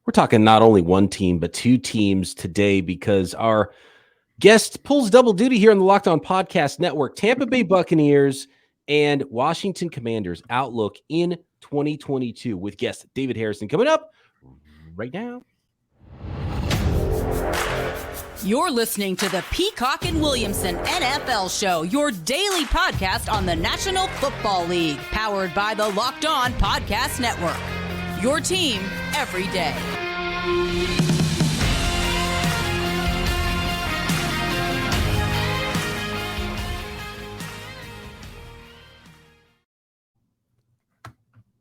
We're talking not only one team, but two teams today because our guest pulls double duty here on the Locked On Podcast Network. Tampa Bay Buccaneers and Washington Commanders outlook in 2022 with guest David Harrison coming up right now. You're listening to the Peacock and Williamson NFL Show, your daily podcast on the National Football League, powered by the Locked On Podcast Network. Your team every day.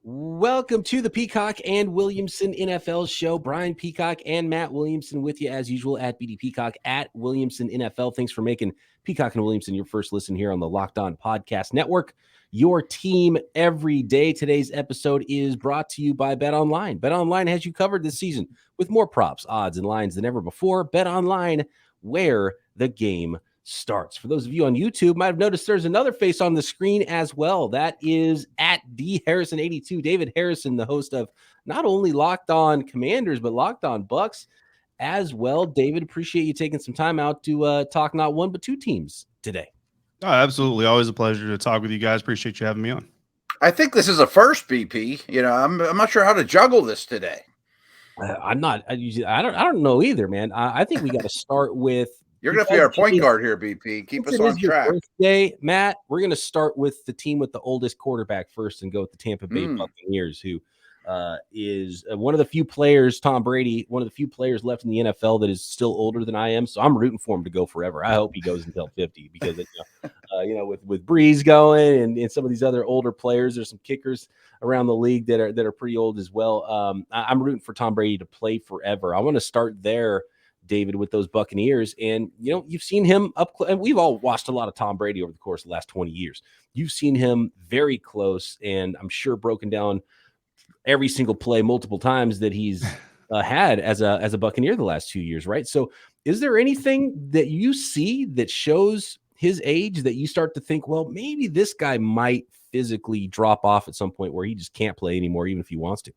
Welcome to the Peacock and Williamson NFL Show. Brian Peacock and Matt Williamson with you as usual at BD Peacock at Williamson NFL. Thanks for making Peacock and Williamson your first listen here on the Locked On Podcast Network. Your team every day. Today's episode is brought to you by BetOnline. BetOnline has you covered this season with more props, odds, and lines than ever before. BetOnline, where the game starts. For those of you on YouTube, might have noticed there's another face on the screen as well. That is at DHarrison82. David Harrison, the host of not only Locked On Commanders, but Locked On Bucks as well. David, appreciate you taking some time out to talk not one, but two teams today. Oh, absolutely. Always a pleasure to talk with you guys. Appreciate you having me on. I think this is a first, BP. You know, I'm not sure how to juggle this today. I don't know either, man. I think we got to start with. You're going to be our point guard here, BP. Keep us on track. Birthday, Matt, we're going to start with the team with the oldest quarterback first and go with the Tampa Bay Buccaneers, who is one of the few players, Tom Brady, one of the few players left in the NFL that is still older than I am. So I'm rooting for him to go forever. I hope he goes until 50 because, with Breeze going and some of these other older players, there's some kickers around the league that are pretty old as well. I'm rooting for Tom Brady to play forever. I want to start there, David, with those Buccaneers. And, you've seen him up, and we've all watched a lot of Tom Brady over the course of the last 20 years. You've seen him very close, and I'm sure broken down every single play multiple times that he's had as a Buccaneer the last 2 years, right? So is there anything that you see that shows his age that you start to think, well, maybe this guy might physically drop off at some point where he just can't play anymore, even if he wants to?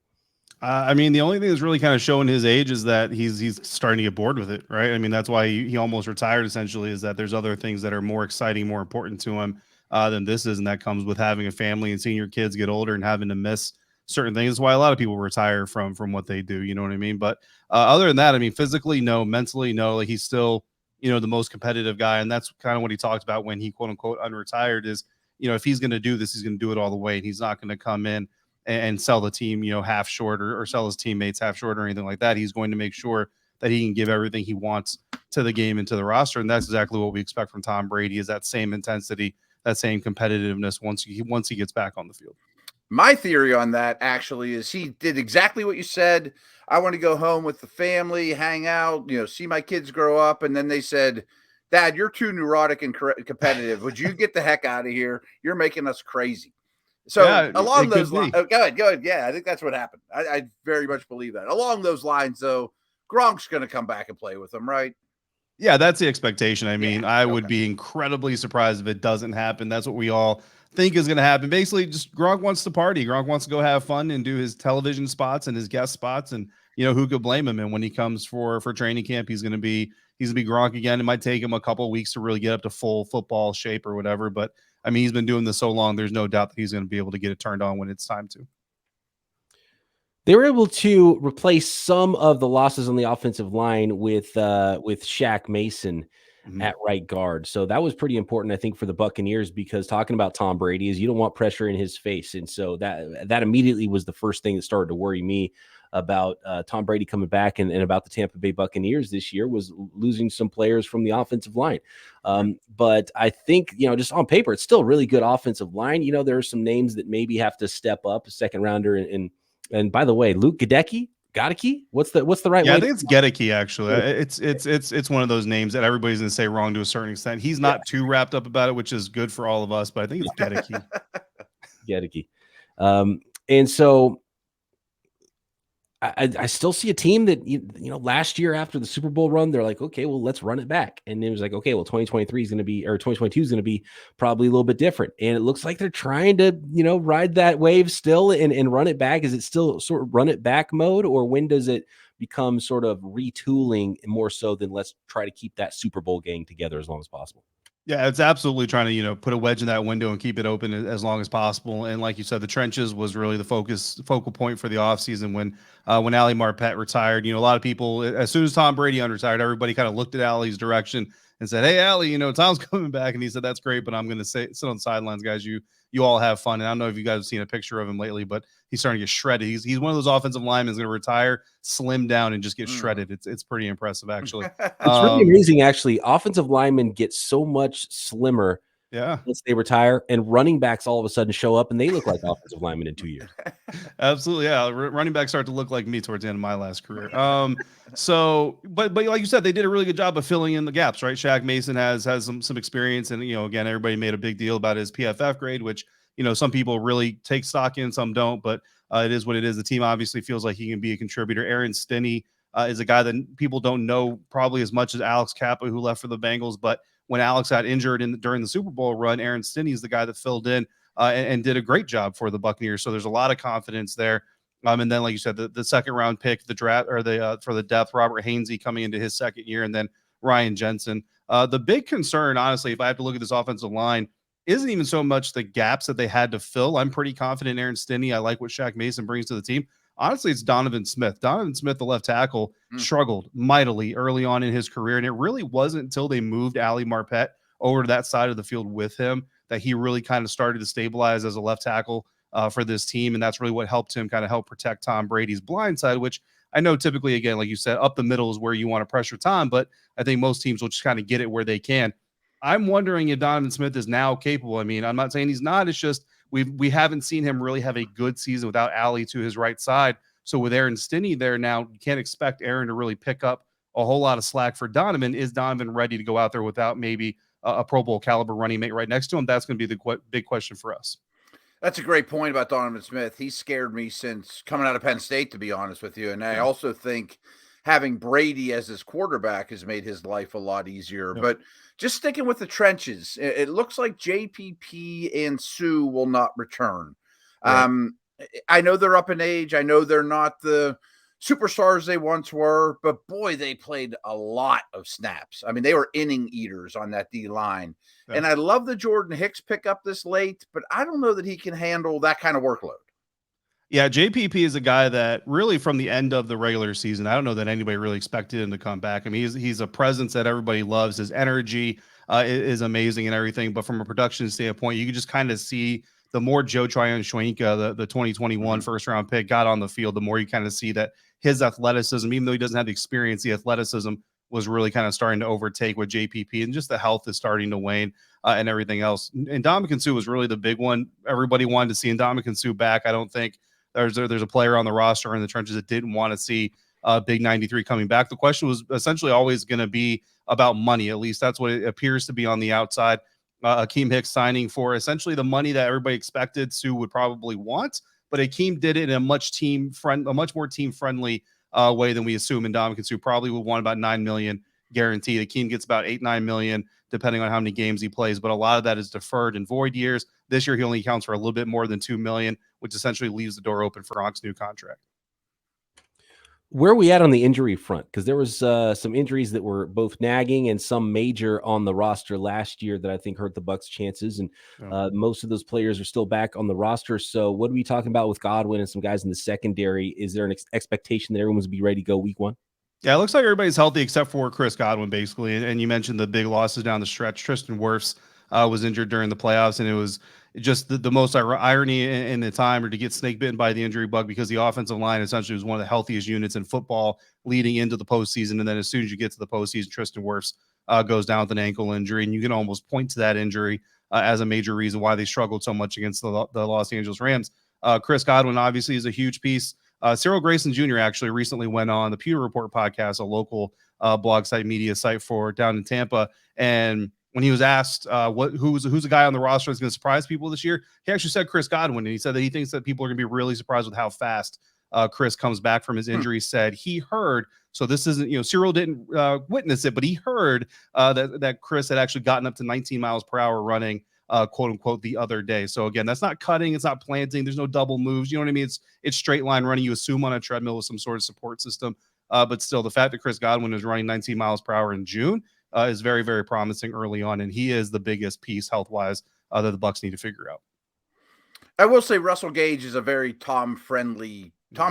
The only thing that's really kind of showing his age is that he's starting to get bored with it, right? I mean, that's why he almost retired, essentially, is that there's other things that are more exciting, more important to him than this is, and that comes with having a family and seeing your kids get older and having to miss certain things. That's why a lot of people retire from what they do, you know what I mean? But other than that, physically, no, mentally, no, like he's still, the most competitive guy. And that's kind of what he talked about when he quote unquote unretired is, if he's going to do this, he's going to do it all the way. And he's not going to come in and sell the team, half short or sell his teammates half short or anything like that. He's going to make sure that he can give everything he wants to the game and to the roster. And that's exactly what we expect from Tom Brady, is that same intensity, that same competitiveness once he gets back on the field. My theory on that actually is he did exactly what you said. I want to go home with the family, hang out, see my kids grow up. And then they said, Dad, you're too neurotic and competitive. Would you get the heck out of here? You're making us crazy. So yeah, along those lines, go ahead. Yeah, I think that's what happened. I very much believe that. Along those lines, though, Gronk's going to come back and play with them, right? Yeah, that's the expectation. I would be incredibly surprised if it doesn't happen. That's what we all think is going to happen. Basically, just Gronk wants to party. Gronk wants to go have fun and do his television spots and his guest spots. And, who could blame him? And when he comes for training camp, he's going to be Gronk again. It might take him a couple of weeks to really get up to full football shape or whatever. But, he's been doing this so long, there's no doubt that he's going to be able to get it turned on when it's time to. They were able to replace some of the losses on the offensive line with Shaq Mason at right guard. So that was pretty important, I think, for the Buccaneers, because talking about Tom Brady is you don't want pressure in his face. And so that immediately was the first thing that started to worry me about Tom Brady coming back and about the Tampa Bay Buccaneers this year, was losing some players from the offensive line. But I think, just on paper, it's still a really good offensive line. There are some names that maybe have to step up, a second rounder. And by the way, Luke Gadecki, what's the right way? I think it's Gadecki, actually. It's one of those names that everybody's going to say wrong to a certain extent. He's not too wrapped up about it, which is good for all of us, but I think it's Gadecki. Gadecki. And so I still see a team that, last year after the Super Bowl run, they're like, okay, well, let's run it back. And it was like, okay, well, 2023 is going to be, or 2022 is going to be probably a little bit different. And it looks like they're trying to, ride that wave still and run it back. Is it still sort of run it back mode, or when does it become sort of retooling more so than let's try to keep that Super Bowl gang together as long as possible? Yeah, it's absolutely trying to, put a wedge in that window and keep it open as long as possible. And like you said, the trenches was really the focal point for the offseason when Ali Marpet retired. A lot of people, as soon as Tom Brady unretired, everybody kind of looked at Ali's direction and said, "Hey, Ali, Tom's coming back." And he said, "That's great, but I'm going to sit on the sidelines, guys. You all have fun." And I don't know if you guys have seen a picture of him lately, but he's starting to get shredded. He's one of those offensive linemen who's going to retire, slim down, and just get shredded. It's pretty impressive, actually. It's really amazing, actually. Offensive linemen get so much slimmer once they retire, and running backs all of a sudden show up and they look like offensive linemen in 2 years. Absolutely, yeah. Running backs start to look like me towards the end of my last career. But like you said, they did a really good job of filling in the gaps, right? Shaq Mason has some experience, and again, everybody made a big deal about his PFF grade, which some people really take stock in, some don't, but it is what it is. The team obviously feels like he can be a contributor. Aaron Stinney is a guy that people don't know probably as much as Alex Kappa, who left for the Bengals, but when Alex got injured during the Super Bowl run, Aaron Stinney is the guy that filled in and did a great job for the Buccaneers. So there's a lot of confidence there. And then, like you said, the second round pick, the draft, or for the depth, Robert Hainsey coming into his second year, and then Ryan Jensen. The big concern, honestly, if I have to look at this offensive line, isn't even so much the gaps that they had to fill. I'm pretty confident in Aaron Stinney. I like what Shaq Mason brings to the team. Honestly, it's Donovan Smith. Donovan Smith, the left tackle, struggled mightily early on in his career, and it really wasn't until they moved Ali Marpet over to that side of the field with him that he really kind of started to stabilize as a left tackle for this team, and that's really what helped him kind of help protect Tom Brady's blind side, which I know typically, again, like you said, up the middle is where you want to pressure Tom, but I think most teams will just kind of get it where they can. I'm wondering if Donovan Smith is now capable. I mean, I'm not saying he's not. It's just we haven't seen him really have a good season without Ali to his right side. So with Aaron Stinney there now, you can't expect Aaron to really pick up a whole lot of slack for Donovan. Is Donovan ready to go out there without maybe a Pro Bowl caliber running mate right next to him? That's going to be the big question for us. That's a great point about Donovan Smith. He scared me since coming out of Penn State, to be honest with you. And I also think having Brady as his quarterback has made his life a lot easier. Yep. But just sticking with the trenches, it looks like JPP and Sue will not return. Right. I know they're up in age. I know they're not the superstars they once were, but boy, they played a lot of snaps. I mean, they were inning eaters on that D line. Yeah. And I love the Jordan Hicks pickup this late, but I don't know that he can handle that kind of workload. Yeah, JPP is a guy that really from the end of the regular season, I don't know that anybody really expected him to come back. I mean, he's a presence that everybody loves. His energy is amazing and everything. But from a production standpoint, you can just kind of see the more Joe Tryon-Schwenka, the 2021 first-round pick, got on the field, the more you kind of see that his athleticism, even though he doesn't have the experience, the athleticism was really kind of starting to overtake with JPP, and just the health is starting to wane and everything else. And Ndamukong Suh was really the big one. Everybody wanted to see Ndamukong Suh back. I don't think there's a player on the roster in the trenches that didn't want to see Big 93 coming back. The question was essentially always going to be about money. At least that's what it appears to be on the outside. Akeem Hicks signing for essentially the money that everybody expected Sue would probably want, but Akeem did it in a much more team-friendly way than we assume. And Ndamukong Suh probably would want about $9 million guaranteed. Akeem gets about $8-9 million depending on how many games he plays, but a lot of that is deferred in void years. This year he only accounts for a little bit more than $2 million, which essentially leaves the door open for Gronk's new contract. Where are we at on the injury front? Because there was some injuries that were both nagging and some major on the roster last year that I think hurt the Bucs' chances. And most of those players are still back on the roster. So what are we talking about with Godwin and some guys in the secondary? Is there an expectation that everyone's be ready to go week one? Yeah, it looks like everybody's healthy except for Chris Godwin, basically. And you mentioned the big losses down the stretch. Tristan Wirfs was injured during the playoffs, and it was just the most irony in the time, or to get snake bitten by the injury bug, because the offensive line essentially was one of the healthiest units in football leading into the postseason. And then as soon as you get to the postseason, Tristan Wirfs goes down with an ankle injury, and you can almost point to that injury as a major reason why they struggled so much against the Los Angeles Rams. Chris Godwin obviously is a huge piece. Cyril Grayson Jr. actually recently went on the Pewter Report podcast, a local blog site, media site for down in Tampa, and when he was asked who's a guy on the roster that's going to surprise people this year, he actually said Chris Godwin, and he said that he thinks that people are going to be really surprised with how fast Chris comes back from his injury, said he heard. So this isn't, Cyril didn't witness it, but he heard that Chris had actually gotten up to 19 miles per hour running, quote unquote, the other day. So again, that's not cutting, it's not planting, there's no double moves. You know what I mean? It's straight line running. You assume on a treadmill with some sort of support system, but still, the fact that Chris Godwin is running 19 miles per hour in June is very, very promising early on, and he is the biggest piece health wise that the Bucs need to figure out. I will say Russell Gage is a very Tom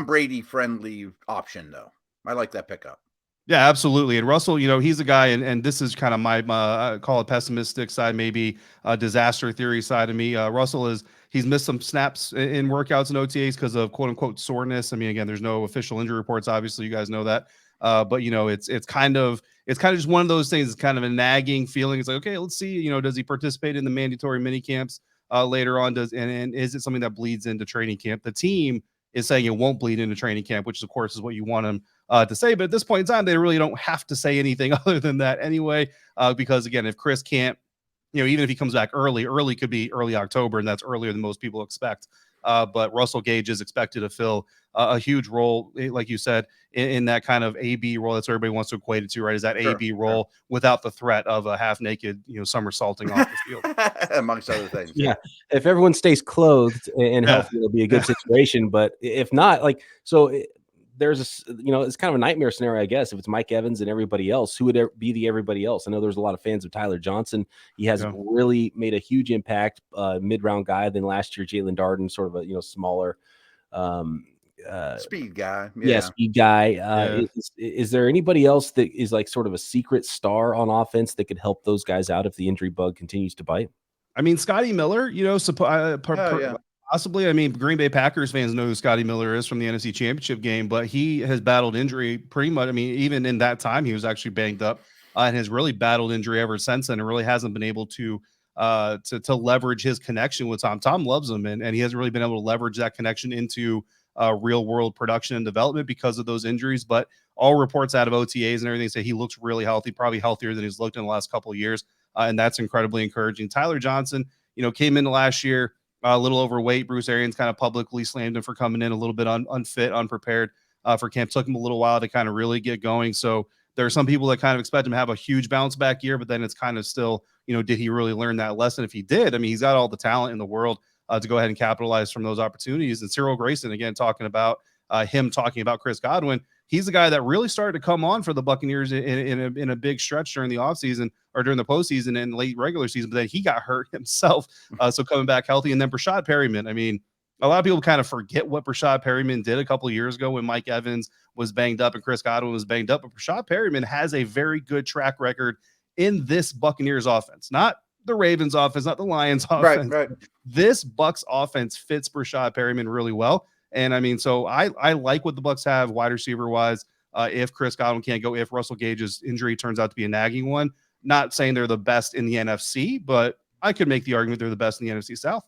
Brady friendly option, though. I like that pickup. Yeah, absolutely. And Russell, he's a guy, and this is kind of my I call it pessimistic side, maybe a disaster theory side of me. Russell he's missed some snaps in workouts and OTAs because of quote unquote soreness. I mean, again, there's no official injury reports. Obviously, you guys know that. But it's kind of just one of those things. It's kind of a nagging feeling. It's like, okay, let's see. Does he participate in the mandatory mini camps later on? And is it something that bleeds into training camp? The team is saying it won't bleed into training camp, which of course is what you want him to say. But at this point in time, they really don't have to say anything other than that anyway, because again, if Chris can't, even if he comes back early could be early October, and that's earlier than most people expect. But Russell Gage is expected to fill a huge role, like you said, in that kind of AB role. That's what everybody wants to equate it to, right? Is that AB role without the threat of a half naked, somersaulting off the field, amongst other things. Yeah, if everyone stays clothed and healthy, it'll be a good situation. But if not, there's it's kind of a nightmare scenario, I guess. If it's Mike Evans and everybody else, who would be the everybody else? I know there's a lot of fans of Tyler Johnson. He has really made a huge impact, mid-round guy. Then last year, Jalen Darden, sort of a smaller speed guy. Speed guy. Is there anybody else that is like sort of a secret star on offense that could help those guys out if the injury bug continues to bite? I mean, Scotty Miller, possibly. I mean, Green Bay Packers fans know who Scotty Miller is from the NFC Championship game, but he has battled injury pretty much. I mean, even in that time, he was actually banged up and has really battled injury ever since then, and really hasn't been able to leverage his connection with Tom. Tom loves him, and he hasn't really been able to leverage that connection into real world production and development because of those injuries. But all reports out of OTAs and everything say he looks really healthy, probably healthier than he's looked in the last couple of years, and that's incredibly encouraging. Tyler Johnson, came into last year a little overweight. Bruce Arians kind of publicly slammed him for coming in a little bit unfit, unprepared for camp. Took him a little while to kind of really get going. So there are some people that kind of expect him to have a huge bounce back year, but then it's kind of still, did he really learn that lesson? If he did, I mean, he's got all the talent in the world to go ahead and capitalize from those opportunities. And Cyril Grayson, again, talking about Chris Godwin, he's the guy that really started to come on for the Buccaneers in a big stretch during the offseason or during the postseason and late regular season, but then he got hurt himself. So coming back healthy. And then Brashad Perryman, I mean, a lot of people kind of forget what Brashad Perryman did a couple of years ago when Mike Evans was banged up and Chris Godwin was banged up. But Brashad Perryman has a very good track record in this Buccaneers offense, not the Ravens offense, not the Lions offense. Right. This Bucs offense fits Brashad Perryman really well. And I mean, so I like what the Bucs have wide receiver wise. If Chris Godwin can't go, if Russell Gage's injury turns out to be a nagging one, not saying they're the best in the NFC, but I could make the argument they're the best in the NFC South.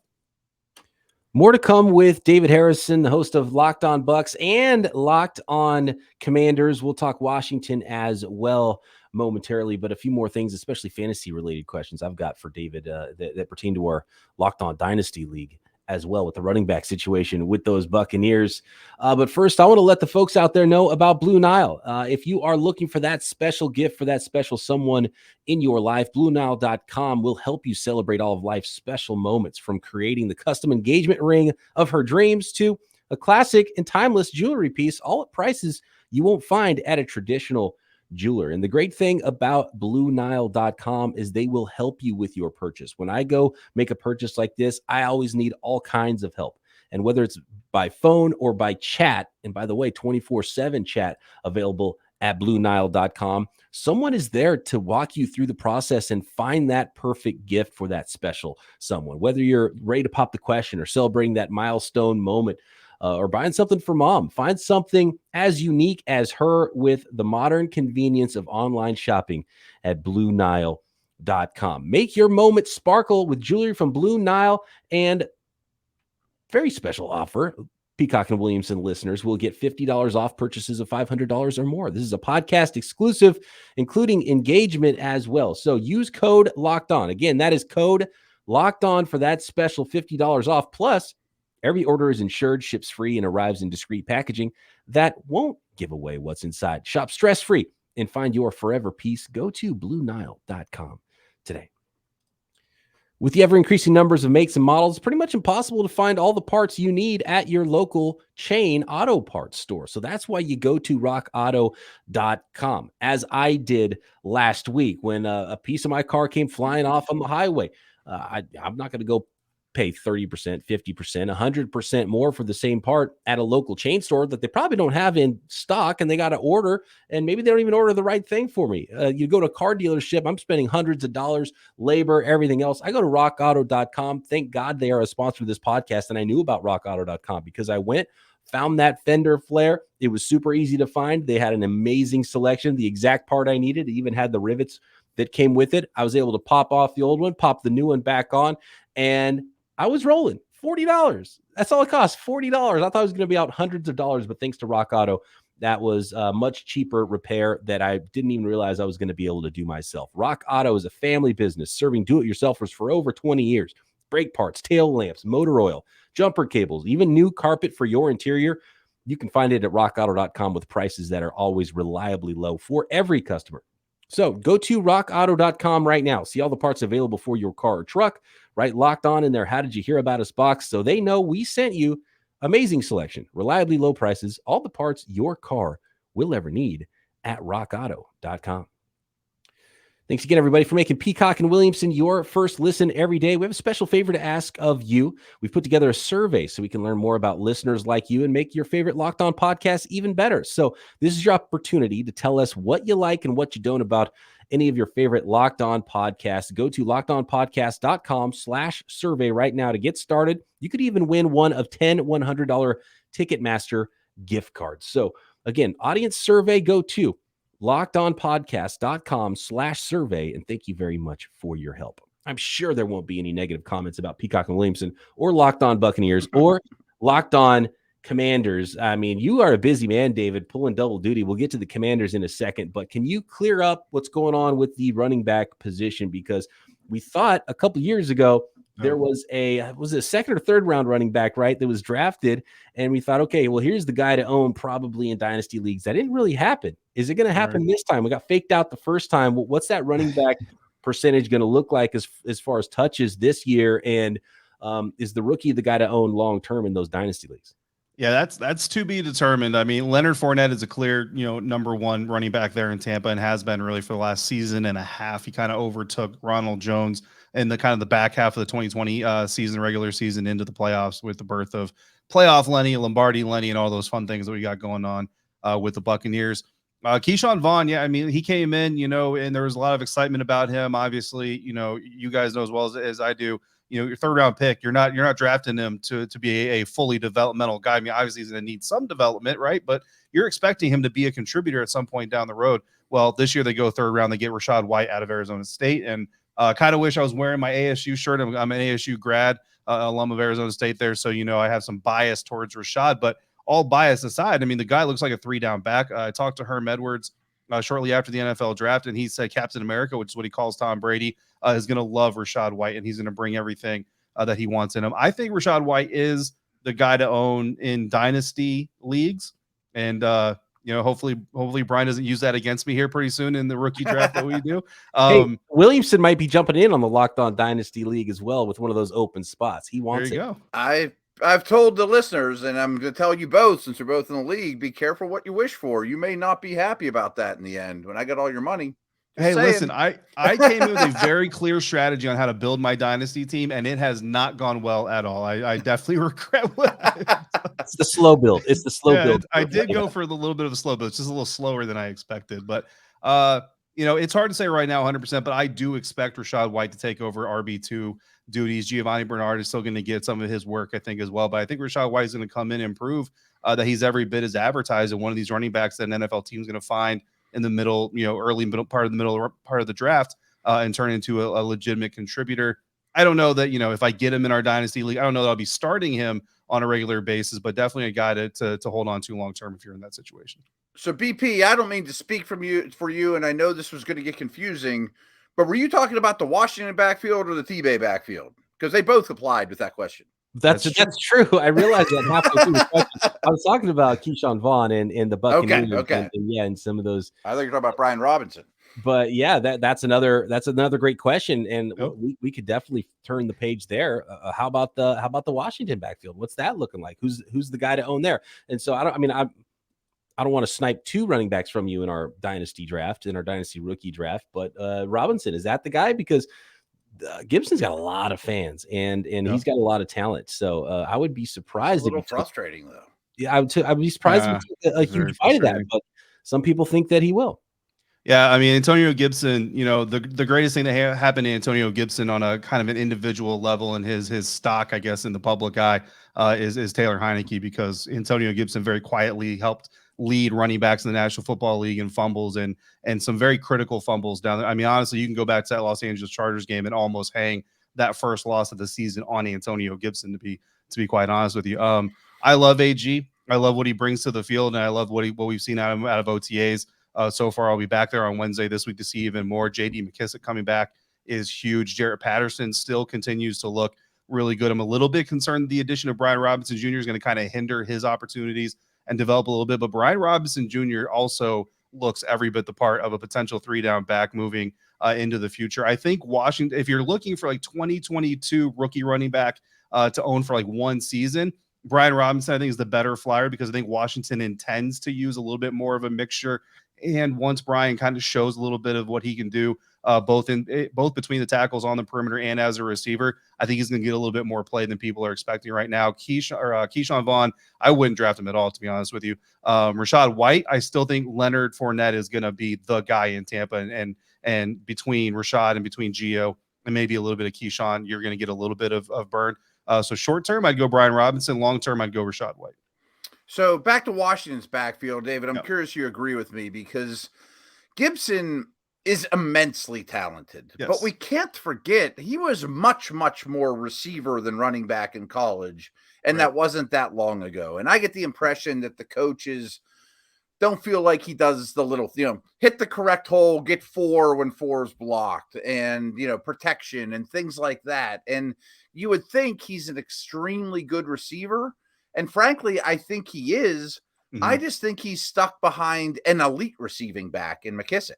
More to come with David Harrison, the host of Locked On Bucs and Locked On Commanders. We'll talk Washington as well momentarily, but a few more things, especially fantasy related questions I've got for David that pertain to our Locked On Dynasty League as well, with the running back situation with those Buccaneers. But first, I want to let the folks out there know about Blue Nile. If you are looking for that special gift for that special someone in your life, BlueNile.com will help you celebrate all of life's special moments, from creating the custom engagement ring of her dreams to a classic and timeless jewelry piece, all at prices you won't find at a traditional jeweler. And the great thing about BlueNile.com is they will help you with your purchase. When I go make a purchase like this, I always need all kinds of help. And whether it's by phone or by chat, and by the way, 24/7 chat available at BlueNile.com, someone is there to walk you through the process and find that perfect gift for that special someone. Whether you're ready to pop the question or celebrating that milestone moment, or buying something for mom, find something as unique as her with the modern convenience of online shopping at BlueNile.com. Make your moment sparkle with jewelry from Blue Nile, and very special offer. Peacock and Williamson listeners will get $50 off purchases of $500 or more. This is a podcast exclusive, including engagement as well. So use code Locked On. Again, that is code Locked On for that special $50 off. Plus, Every order is insured, ships free, and arrives in discreet packaging that won't give away what's inside. Shop stress-free and find your forever peace. Go to BlueNile.com today. With the ever-increasing numbers of makes and models, it's pretty much impossible to find all the parts you need at your local chain auto parts store. So that's why you go to rockauto.com, as I did last week when a piece of my car came flying off on the highway. I'm not going to go pay 30%, 50%, 100% more for the same part at a local chain store that they probably don't have in stock, and they got to order, and maybe they don't even order the right thing for me. You go to a car dealership, I'm spending hundreds of dollars, labor, everything else. I go to rockauto.com. Thank God they are a sponsor of this podcast, and I knew about rockauto.com because I went, found that fender flare. It was super easy to find. They had an amazing selection, the exact part I needed. It even had the rivets that came with it. I was able to pop off the old one, pop the new one back on, and I was rolling. $40. That's all it costs, $40. I thought I was going to be out hundreds of dollars, but thanks to Rock Auto, that was a much cheaper repair that I didn't even realize I was going to be able to do myself. Rock Auto is a family business serving do-it-yourselfers for over 20 years. Brake parts, tail lamps, motor oil, jumper cables, even new carpet for your interior. You can find it at rockauto.com with prices that are always reliably low for every customer. So go to rockauto.com right now. See all the parts available for your car or truck, right? Locked On in there. How did you hear about us box? So they know we sent you. Amazing selection, reliably low prices, all the parts your car will ever need at rockauto.com. Thanks again, everybody, for making Peacock and Williamson your first listen every day. We have a special favor to ask of you. We've put together a survey so we can learn more about listeners like you and make your favorite Locked On podcast even better. So this is your opportunity to tell us what you like and what you don't about any of your favorite Locked On podcasts. Go to lockedonpodcast.com/survey right now to get started. You could even win one of 10 $100 Ticketmaster gift cards. So again, audience survey, go to lockedonpodcast.com/survey. And thank you very much for your help. I'm sure there won't be any negative comments about Peacock and Williamson or Locked On Buccaneers or Locked On Commanders. I mean, you are a busy man, David, pulling double duty. We'll get to the Commanders in a second, but can you clear up what's going on with the running back position? Because we thought a couple years ago there was a second or third round running back, right, that was drafted, and we thought, okay, well, here's the guy to own probably in dynasty leagues. That didn't really happen. Is it going to happen this time? We got faked out the first time. What's that running back percentage going to look like as far as touches this year? And is the rookie the guy to own long term in those dynasty leagues? Yeah, that's to be determined. I mean, Leonard Fournette is a clear, number one running back there in Tampa and has been really for the last season and a half. He kind of overtook Ronald Jones in the kind of the back half of the 2020 season, regular season into the playoffs with the birth of playoff Lenny, Lombardi Lenny, and all those fun things that we got going on with the Buccaneers. Keyshawn Vaughn, yeah, I mean, he came in, and there was a lot of excitement about him. Obviously, you guys know as well as I do, your third round pick, you're not drafting him to be a fully developmental guy. I mean, obviously he's going to need some development, right? But you're expecting him to be a contributor at some point down the road. Well, this year they go third round, they get Rachaad White out of Arizona State, and kind of wish I was wearing my ASU shirt. I'm an ASU grad, alum of Arizona State there, so I have some bias towards Rachaad. But all bias aside, I mean, the guy looks like a 3-down back. I talked to Herm Edwards shortly after the NFL draft, and he said Captain America, which is what he calls Tom Brady, is going to love Rachaad White, and he's going to bring everything that he wants in him. I think Rachaad White is the guy to own in dynasty leagues, and hopefully Brian doesn't use that against me here pretty soon in the rookie draft that we do. Hey, Williamson might be jumping in on the Locked On Dynasty League as well with one of those open spots. He wants it. There you go. I've told the listeners, and I'm going to tell you both, since you're both in the league, be careful what you wish for. You may not be happy about that in the end when I got all your money. Hey, listen, I came in with a very clear strategy on how to build my dynasty team, and it has not gone well at all. I definitely regret what It's the slow build. It's the slow build. I did go for a little bit of a slow build. It's just a little slower than I expected. But, it's hard to say right now 100%, but I do expect Rachaad White to take over RB2 duties. Giovanni Bernard is still going to get some of his work, I think, as well. But I think Rachaad White is going to come in and prove that he's every bit as advertised and one of these running backs that an NFL team is going to find in the middle, early middle part of the draft and turn into a legitimate contributor. I don't know that, if I get him in our dynasty league, I don't know that I'll be starting him on a regular basis, but definitely a guy to hold on to long-term if you're in that situation. So BP, I don't mean to speak for you, and I know this was going to get confusing, but were you talking about the Washington backfield or the T-Bay backfield? Because they both applied with that question. That's true. I realized that halfway through the question. I was talking about Keyshawn Vaughn and the Buccaneers. Okay. And some of those. I think you're talking about Brian Robinson. But yeah, that's another great question, and Yep. we could definitely turn the page there. How about the Washington backfield? What's that looking like? Who's the guy to own there? And so I don't want to snipe 2 running backs from you in our dynasty draft, in our dynasty rookie draft, but Robinson, is that the guy? Because Gibson's got a lot of fans, and he's got a lot of talent. So I would be surprised. It's a little frustrating though. Yeah, I would be surprised if he took a huge bite of that. But some people think that he will. Yeah, I mean, Antonio Gibson, the greatest thing that happened to Antonio Gibson on a kind of an individual level and his stock, I guess, in the public eye is Taylor Heineke, because Antonio Gibson very quietly helped lead running backs in the National Football League in fumbles and some very critical fumbles down there. I mean, honestly, you can go back to that Los Angeles Chargers game and almost hang that first loss of the season on Antonio Gibson, to be quite honest with you. I love AG. I love what he brings to the field, and I love what we've seen out of OTAs. So far, I'll be back there on Wednesday this week to see even more. J.D. McKissic coming back is huge. Jarrett Patterson still continues to look really good. I'm a little bit concerned the addition of Brian Robinson Jr. is going to kind of hinder his opportunities and develop a little bit. But Brian Robinson Jr. also looks every bit the part of a potential 3-down back moving into the future. I think Washington, if you're looking for like 2022 rookie running back to own for like one season, Brian Robinson, I think, is the better flyer, because I think Washington intends to use a little bit more of a mixture. And once Brian kind of shows a little bit of what he can do, both between the tackles on the perimeter and as a receiver, I think he's going to get a little bit more play than people are expecting right now. Keyshawn Vaughn, I wouldn't draft him at all, to be honest with you. Rachaad White, I still think Leonard Fournette is going to be the guy in Tampa, and between Rashad and between Gio and maybe a little bit of Keyshawn, you're going to get a little bit of burn. So short term, I'd go Brian Robinson. Long term, I'd go Rachaad White. So back to Washington's backfield, David, I'm curious you agree with me, because Gibson is immensely talented, but we can't forget he was much, much more receiver than running back in college. And that wasn't that long ago. And I get the impression that the coaches don't feel like he does the little, hit the correct hole, get 4 when 4 is blocked, and, protection and things like that. And you would think he's an extremely good receiver. And frankly, I think he is. Mm-hmm. I just think he's stuck behind an elite receiving back in McKissic.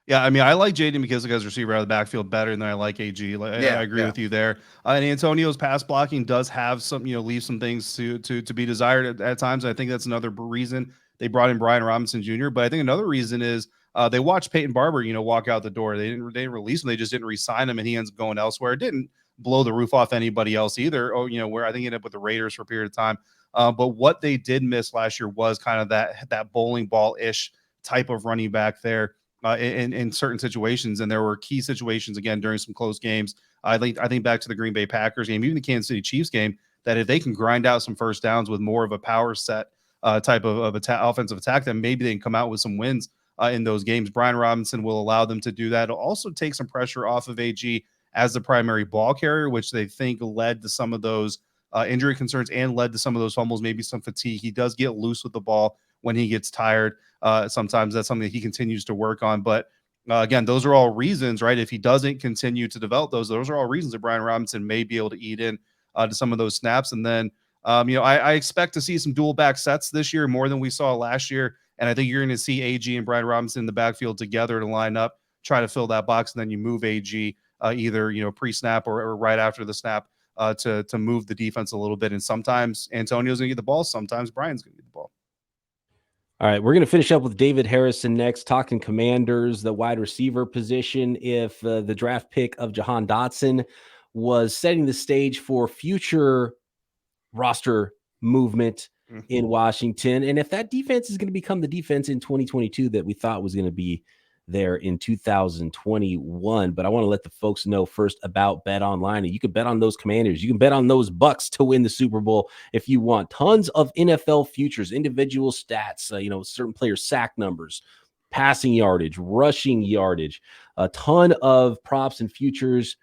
Yeah, I mean, I like J.D. McKissic as receiver out of the backfield better than I like AG. I agree with you there. And Antonio's pass blocking does have some, leave some things to be desired at times. I think that's another reason they brought in Brian Robinson Jr. But I think another reason is they watched Peyton Barber, walk out the door. They didn't release him. They just didn't re-sign him, and he ends up going elsewhere. It didn't blow the roof off anybody else either. Where I think he ended up with the Raiders for a period of time. But what they did miss last year was kind of that bowling ball-ish type of running back there in certain situations. And there were key situations, again, during some close games. I think back to the Green Bay Packers game, even the Kansas City Chiefs game, that if they can grind out some first downs with more of a power set type of offensive attack, then maybe they can come out with some wins in those games. Brian Robinson will allow them to do that. It'll also take some pressure off of AG as the primary ball carrier, which they think led to some of those injury concerns and led to some of those fumbles, maybe some fatigue. He does get loose with the ball when he gets tired. Sometimes that's something that he continues to work on. But again, those are all reasons, right? If he doesn't continue to develop those are all reasons that Brian Robinson may be able to eat in to some of those snaps. And then, I expect to see some dual back sets this year more than we saw last year. And I think you're going to see AG and Brian Robinson in the backfield together to line up, try to fill that box. And then you move AG either, pre-snap or right after the snap to move the defense a little bit. And sometimes Antonio's going to get the ball. Sometimes Brian's going to get the ball. All right, we're going to finish up with David Harrison next, talking Commanders, the wide receiver position. If the draft pick of Jahan Dotson was setting the stage for future roster movement in Washington, and if that defense is going to become the defense in 2022 that we thought was going to be there in 2021. But I want to let the folks know first about BetOnline. And you can bet on those Commanders. You can bet on those Bucks to win the Super Bowl if you want. Tons of NFL futures, individual stats, certain players' sack numbers, passing yardage, rushing yardage, a ton of props and futures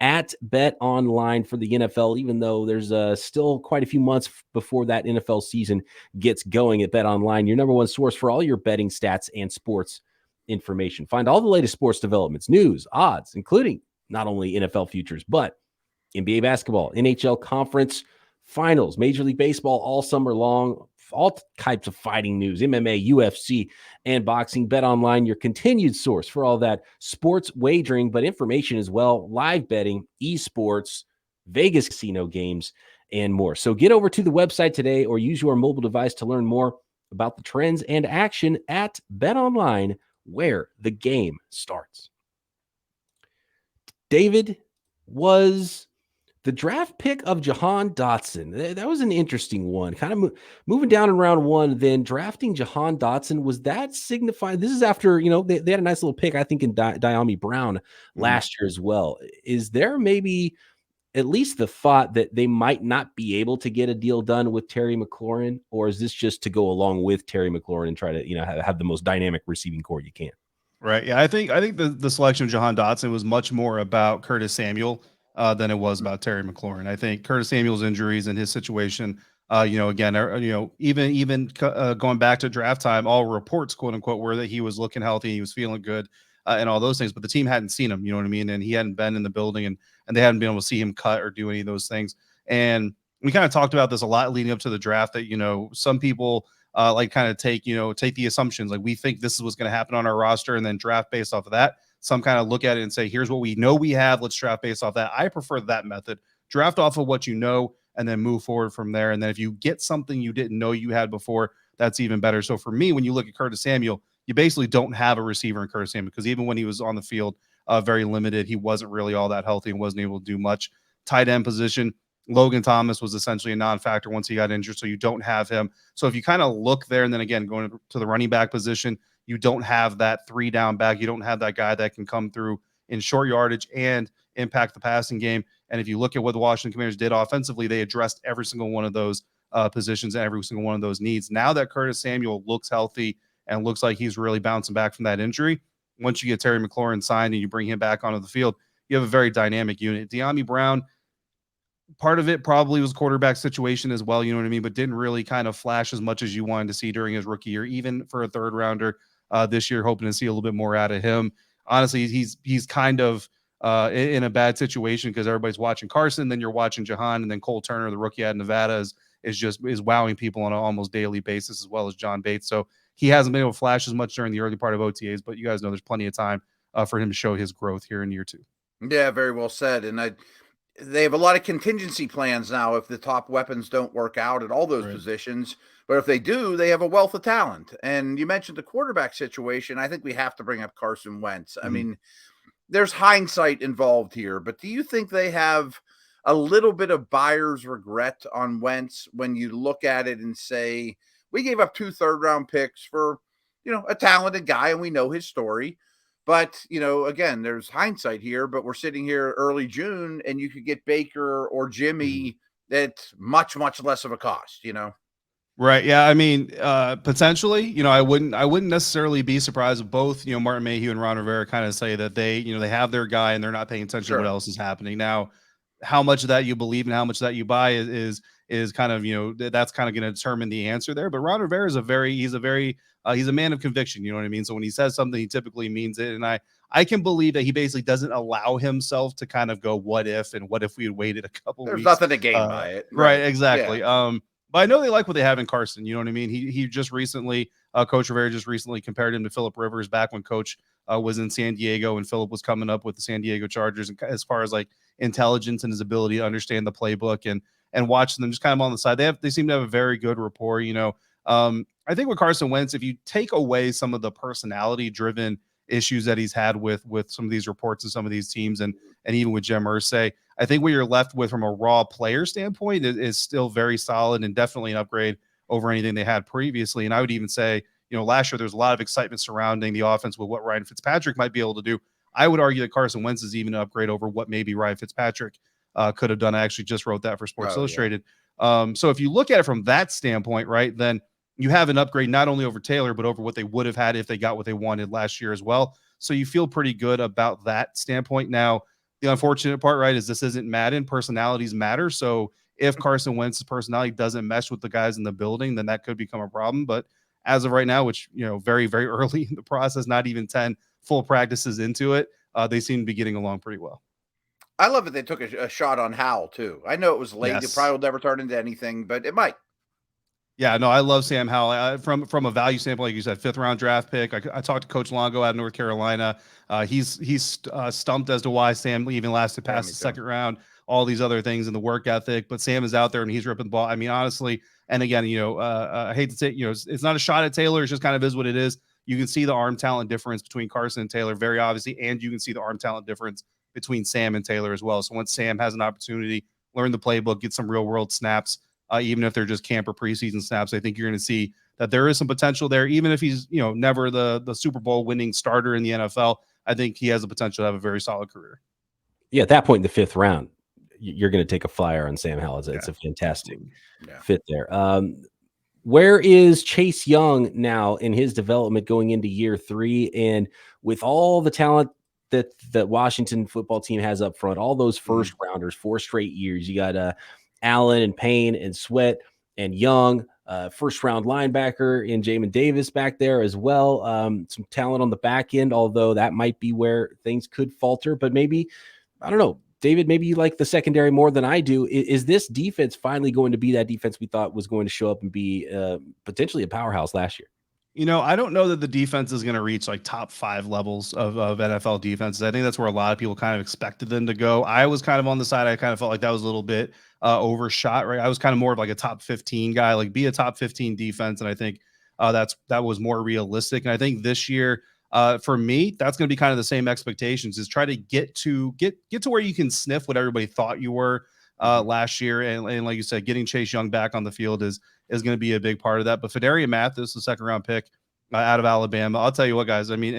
at BetOnline for the NFL, even though there's still quite a few months before that NFL season gets going. At BetOnline, your number one source for all your betting stats and sports information. Find all the latest sports developments, news, odds, including not only NFL futures, but NBA basketball, NHL conference finals, Major League Baseball all summer long, all types of fighting news, MMA, UFC, and boxing. BetOnline, your continued source for all that sports wagering, but information as well, live betting, esports, Vegas casino games, and more. So get over to the website today or use your mobile device to learn more about the trends and action at BetOnline, where the game starts. David, was the draft pick of Jahan Dotson, that was an interesting one. Kind of moving down in round one, then drafting Jahan Dotson, was that signifying? This is after, they had a nice little pick, I think, in Diami Brown last year as well. Is there maybe at least the thought that they might not be able to get a deal done with Terry McLaurin, or is this just to go along with Terry McLaurin and try to, have the most dynamic receiving core you can? Right. Yeah. I think the selection of Jahan Dotson was much more about Curtis Samuel than it was about Terry McLaurin. I think Curtis Samuel's injuries and his situation, again, even going back to draft time, all reports, quote unquote, were that he was looking healthy, he was feeling good, and all those things. But the team hadn't seen him, you know what I mean? And he hadn't been in the building, and they hadn't been able to see him cut or do any of those things. And we kind of talked about this a lot leading up to the draft that, some people take the assumptions, like we think this is what's going to happen on our roster and then draft based off of that. Some kind of look at it and say, here's what we know we have, let's draft based off that. I prefer that method. Draft off of what you know and then move forward from there. And then if you get something you didn't know you had before, that's even better. So for me, when you look at Curtis Samuel, you basically don't have a receiver in Curtis Samuel, because even when he was on the field, very limited, he wasn't really all that healthy and wasn't able to do much. Tight end position, Logan Thomas was essentially a non-factor once he got injured, so you don't have him. So if you kind of look there, and then again, going to the running back position, you don't have that 3-down back. You don't have that guy that can come through in short yardage and impact the passing game. And if you look at what the Washington Commanders did offensively, they addressed every single one of those positions and every single one of those needs. Now that Curtis Samuel looks healthy and looks like he's really bouncing back from that injury, once you get Terry McLaurin signed and you bring him back onto the field, you have a very dynamic unit. Diami Brown, part of it probably was quarterback situation as well, you know what I mean, but didn't really kind of flash as much as you wanted to see during his rookie year, even for a third rounder this year, hoping to see a little bit more out of him. Honestly, he's kind of in a bad situation because everybody's watching Carson, then you're watching Jahan, and then Cole Turner, the rookie out of Nevada, is wowing people on an almost daily basis, as well as John Bates. So he hasn't been able to flash as much during the early part of OTAs, but you guys know there's plenty of time for him to show his growth here in year two. Yeah, very well said. And they have a lot of contingency plans now if the top weapons don't work out at all those positions. But if they do, they have a wealth of talent. And you mentioned the quarterback situation. I think we have to bring up Carson Wentz. I mean, there's hindsight involved here, but do you think they have a little bit of buyer's regret on Wentz when you look at it and say, we gave up 2 third-round picks for, a talented guy, and we know his story. But, again, there's hindsight here, but we're sitting here early June and you could get Baker or Jimmy at much, much less of a cost, Right. Yeah. I mean, potentially, I wouldn't necessarily be surprised if both, Martin Mayhew and Ron Rivera kind of say that they have their guy and they're not paying attention to what else is happening. Now, how much of that you believe and how much of that you buy is kind of, that's kind of going to determine the answer there. But Ron Rivera is he's a man of conviction. You know what I mean? So when he says something, he typically means it. And I can believe that he basically doesn't allow himself to kind of go, what if we had waited a couple weeks? There's nothing to gain by it. Right. Exactly. Yeah. But I know they like what they have in Carson. You know what I mean? He just recently, Coach Rivera just recently compared him to Phillip Rivers back when Coach was in San Diego and Phillip was coming up with the San Diego Chargers. And as far as like intelligence and his ability to understand the playbook and watching them just kind of on the side, they seem to have a very good rapport. I think with Carson Wentz, if you take away some of the personality-driven issues that he's had with some of these reports and some of these teams, and even with Jim Irsay, I think what you're left with from a raw player standpoint is still very solid and definitely an upgrade over anything they had previously. And I would even say, last year there's a lot of excitement surrounding the offense with what Ryan Fitzpatrick might be able to do. I would argue that Carson Wentz is even an upgrade over what maybe Ryan Fitzpatrick could have done. I actually just wrote that for Sports Illustrated. Yeah. So if you look at it from that standpoint, right, then you have an upgrade not only over Taylor, but over what they would have had if they got what they wanted last year as well. So you feel pretty good about that standpoint. Now, the unfortunate part, right, is this isn't Madden. Personalities matter. So if Carson Wentz's personality doesn't mesh with the guys in the building, then that could become a problem. But as of right now, which, very, very early in the process, not even 10 full practices into it, they seem to be getting along pretty well. I love that they took a shot on Howell too. I know it was late. It Yes. probably will never turn into anything, but it might. Yeah, no, I love Sam Howell. From a value standpoint, like you said, 5th-round draft pick. I talked to Coach Longo out of North Carolina. He's stumped as to why Sam even lasted past the second round. All these other things in the work ethic, but Sam is out there and he's ripping the ball. I mean, honestly, and again, I hate to say, it's not a shot at Taylor. It just kind of is what it is. You can see the arm talent difference between Carson and Taylor very obviously, and you can see the arm talent difference between Sam and Taylor as well. So once Sam has an opportunity, learn the playbook, get some real world snaps. Even if they're just camp or preseason snaps, I think you're going to see that there is some potential there. Even if he's, never the Super Bowl winning starter in the NFL, I think he has the potential to have a very solid career. Yeah, at that point in the 5th round, you're going to take a flyer on Sam Howell. It's a fantastic fit there. Where is Chase Young now in his development going into year 3? And with all the talent that the Washington football team has up front, all those first rounders, 4 straight years, you got Allen and Payne and Sweat and Young, first round linebacker in Jamin Davis back there as well. Some talent on the back end, although that might be where things could falter. But maybe, I don't know, David, maybe you like the secondary more than I do. Is this defense finally going to be that defense we thought was going to show up and be potentially a powerhouse last year? I don't know that the defense is going to reach like top 5 levels of NFL defenses. I think that's where a lot of people kind of expected them to go. I was kind of on the side. I kind of felt like that was a little bit overshot, right? I was kind of more of like a top 15 guy, like be a top 15 defense. And I think that was more realistic. And I think this year, for me, that's going to be kind of the same expectations, is try to get to where you can sniff what everybody thought you were last year. And like you said, getting Chase Young back on the field is going to be a big part of that. But Fedarian Mathis, the 2nd-round pick out of Alabama, I'll tell you what, guys, I mean,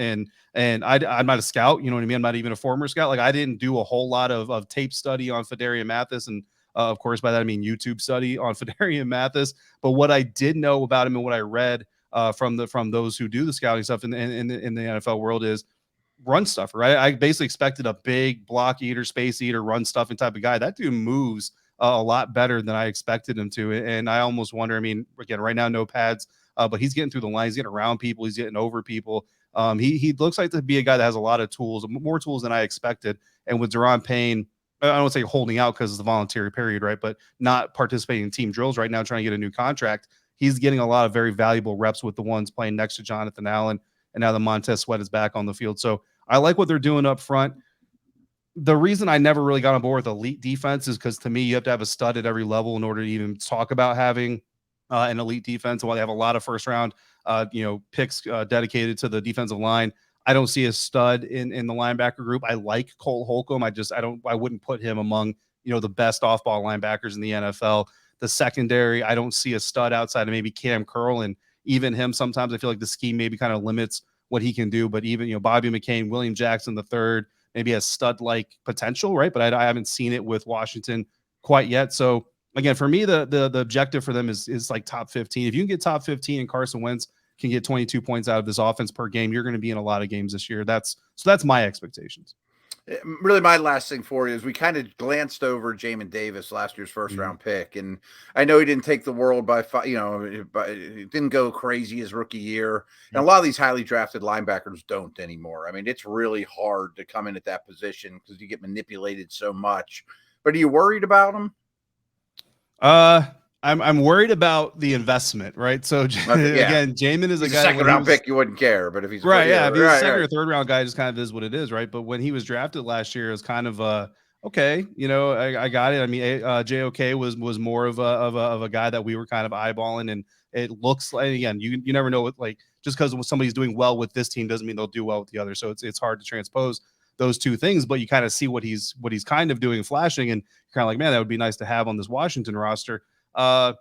and I'm not a scout, you know what I mean? I'm not even a former scout. Like, I didn't do a whole lot of tape study on Fedarian Mathis. And of course, by that, I mean YouTube study on Fedarian Mathis. But what I did know about him and what I read from those who do the scouting stuff in the NFL world is run stuffer, right? I basically expected a big block eater, space eater, run stuffing type of guy. That dude moves a lot better than I expected him to. And I almost wonder, I mean, again, right now, no pads, but he's getting through the line. He's getting around people. He's getting over people. He looks like to be a guy that has a lot of tools, more tools than I expected. And with Deron Payne, I don't say holding out because it's the voluntary period, right? But not participating in team drills right now, trying to get a new contract. He's getting a lot of very valuable reps with the ones playing next to Jonathan Allen. And now the Montez Sweat is back on the field. So I like what they're doing up front. The reason I never really got on board with elite defense is because, to me, you have to have a stud at every level in order to even talk about having an elite defense. And while they have a lot of first-round, picks dedicated to the defensive line, I don't see a stud in the linebacker group. I like Cole Holcomb. I wouldn't put him among the best off-ball linebackers in the NFL. The secondary, I don't see a stud outside of maybe Cam Curl, and even him. Sometimes I feel like the scheme maybe kind of limits what he can do. But even Bobby McCain, William Jackson III, maybe has stud-like potential, right? But I haven't seen it with Washington quite yet. So again, for me, the objective for them is like top 15. If you can get top 15 and Carson Wentz can get 22 points out of this offense per game, you're going to be in a lot of games this year. That's my expectations. Really, my last thing for you is we kind of glanced over Jamin Davis, last year's first-round pick, and I know he didn't take the world by it didn't go crazy his rookie year, and a lot of these highly drafted linebackers don't anymore. I mean, it's really hard to come in at that position because you get manipulated so much. But are you worried about him? I'm worried about the investment, right? So again, Jamin is a guy. Second round pick, you wouldn't care, but if he's right, if he's a second or third round guy, just kind of is what it is, right? But when he was drafted last year, it was kind of okay, I got it. I mean, JOK was more of a guy that we were kind of eyeballing, and it looks like, again, you never know what, like, just because somebody's doing well with this team doesn't mean they'll do well with the other. So it's hard to transpose those two things, but you kind of see what he's kind of doing, flashing, and kind of like, man, that would be nice to have on this Washington roster. I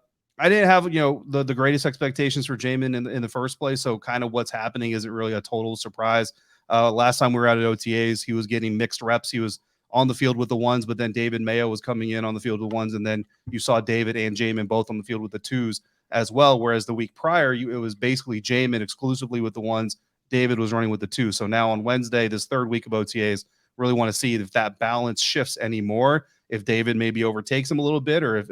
didn't have, the greatest expectations for Jamin in the first place. So kind of what's happening isn't really a total surprise. Last time we were out at OTAs, he was getting mixed reps. He was on the field with the ones, but then David Mayo was coming in on the field with ones. And then you saw David and Jamin both on the field with the twos as well. Whereas the week prior, it was basically Jamin exclusively with the ones. David was running with the two. So now on Wednesday, this third week of OTAs, really want to see if that balance shifts anymore, if David maybe overtakes him a little bit, or if,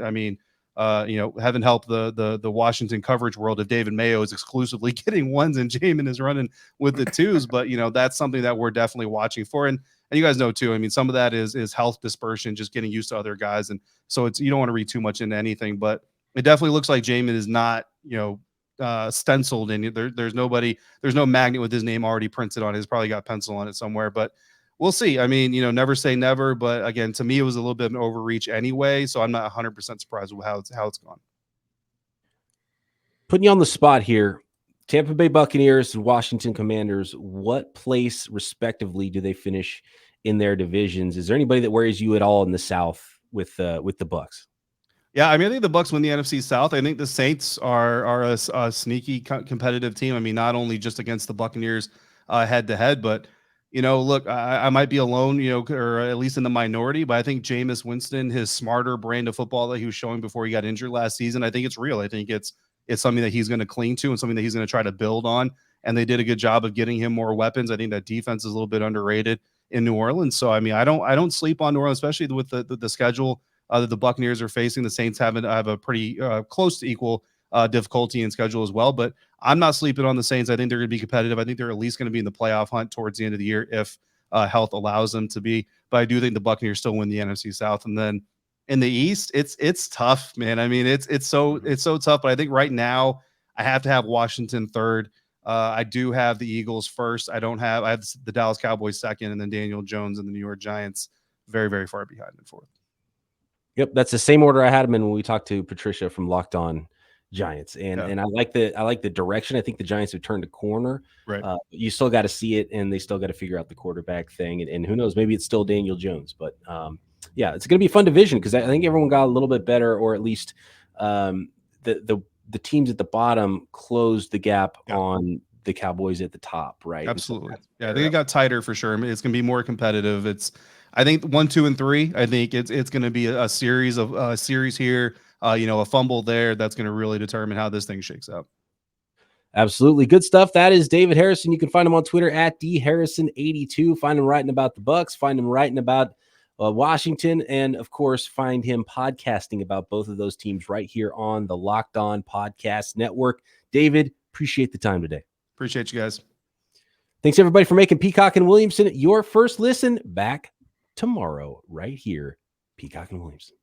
heaven help the Washington coverage world if David Mayo is exclusively getting ones and Jamin is running with the twos. But, that's something that we're definitely watching for. And you guys know too, I mean, some of that is health dispersion, just getting used to other guys. And so you don't want to read too much into anything, but it definitely looks like Jamin is not, stenciled in. There's no magnet with his name already printed on it. He's probably got pencil on it somewhere, but we'll see. I mean, never say never, but again, to me, it was a little bit of an overreach anyway. So I'm not 100% surprised with how it's gone. Putting you on the spot here, Tampa Bay Buccaneers and Washington Commanders, what place respectively do they finish in their divisions? Is there anybody that worries you at all in the South with the Bucs? Yeah, I mean, I think the Bucs win the NFC South. I think the Saints are a sneaky competitive team. I mean, not only just against the Buccaneers head to head, but look, I might be alone, or at least in the minority, but I think Jameis Winston, his smarter brand of football that he was showing before he got injured last season, I think it's real. I think it's something that he's going to cling to and something that he's going to try to build on. And they did a good job of getting him more weapons. I think that defense is a little bit underrated in New Orleans. So, I mean, I don't sleep on New Orleans, especially with the schedule that the Buccaneers are facing. The Saints have a pretty close to equal difficulty in schedule as well. But I'm not sleeping on the Saints. I think they're going to be competitive. I think they're at least going to be in the playoff hunt towards the end of the year if health allows them to be. But I do think the Buccaneers still win the NFC South. And then in the East, it's tough, man. I mean, it's so tough. But I think right now I have to have Washington third. I do have the Eagles first. I have the Dallas Cowboys second, and then Daniel Jones and the New York Giants very, very far behind in fourth. Yep, that's the same order I had them in when we talked to Patricia from Locked On Giants, and I like the direction. I think the Giants have turned a corner. Right, you still got to see it, and they still got to figure out the quarterback thing, and who knows, maybe it's still Daniel Jones. But yeah, it's going to be a fun division because I think everyone got a little bit better, or at least the teams at the bottom closed the gap on the Cowboys at the top. Right, absolutely. So I think it got tighter for sure. I mean, it's going to be more competitive. I think 1, 2, and 3. I think it's going to be a series here. A fumble there. That's going to really determine how this thing shakes out. Absolutely. Good stuff. That is David Harrison. You can find him on Twitter at dharrison82. Find him writing about the Bucs. Find him writing about Washington. And, of course, find him podcasting about both of those teams right here on the Locked On Podcast Network. David, appreciate the time today. Appreciate you guys. Thanks, everybody, for making Peacock and Williamson your first listen. Back tomorrow right here, Peacock and Williamson.